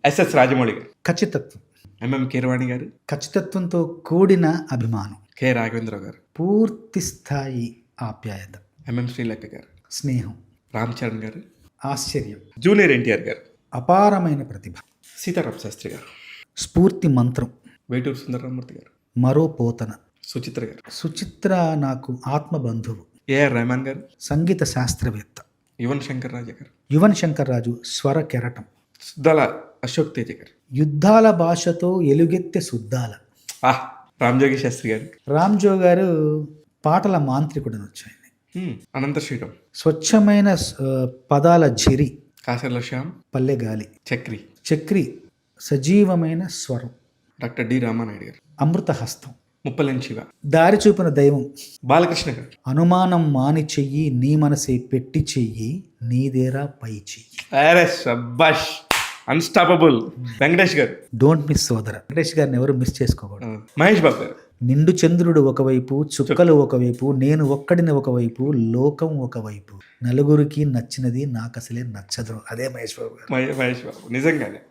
SS Rajamouli గారు, ఖచ్చితత్వం, MM Keeravani గారు, ఖచ్చితత్వంతో కూడిన అభిమానం, కె రాఘవేంద్రరావు గారు, పూర్తి స్థాయి ఆప్యాయత, ఎంఎం శ్రీలేఖ గారు, స్నేహం, రామ్ చరణ్ గారు, ఆశ్చర్యం, జూనియర్ ఎన్టీఆర్ గారు, అపారమైన ప్రతిభ, సీతారాం శాస్త్రి గారు, స్ఫూర్తి మంత్రం, వేటూరు సుందరరామూర్తి గారు, మరో పోతన, సుచిత్ర గారు, సుచిత్ర నాకు ఆత్మబంధువు, ఏఆర్ రెహమాన్ గారు, సంగీత శాస్త్రవేత్త, యువన్ శంకర్ రాజా గారు, యువన్ శంకర్ రాజు స్వర కెరటం, సుద్దాల అశోక్ తేజ గారు, యుద్ధాల భాషతో ఎలుగెత్తె శుద్ధాల, రామ్జోగి శాస్త్రి గారు, రామ్జో గారు పాటల మాంత్రికుడు వచ్చాయి, అనంత శ్రీరామ్, స్వచ్ఛమైన పదాల ఝరి, కాసర్ల శ్యామ్, పల్లెగాలి, చక్రి, చక్రి, సజీవమైన స్వరం, డాక్టర్ డి రామానాయుడు గారు, అమృతహస్తం, ముప్పలేని శివ, దారి చూపిన దైవం, బాలకృష్ణ గారు, అనుమానం మాని చెయ్యి నీ మనసే పెట్టి చెయ్యి నీదేరా పై చెయ్యి, అరే శబాష్, అన్స్టాపబుల్, వెంకటేష్ గారు, డోంట్ మిస్ సోదర. వెంకటేష్ గారిని ఎవరు మిస్ చేసుకోకూడదు. మహేష్ బాబు గారు, నిండు చంద్రుడు ఒకవైపు, చుక్కలు ఒకవైపు, నేను ఒక్కడిని ఒకవైపు, లోకం ఒకవైపు, నలుగురికి నచ్చినది నాకు అసలే నచ్చదు. అదే మహేష్ బాబు గారు. మహేష్ బాబు నిజంగానే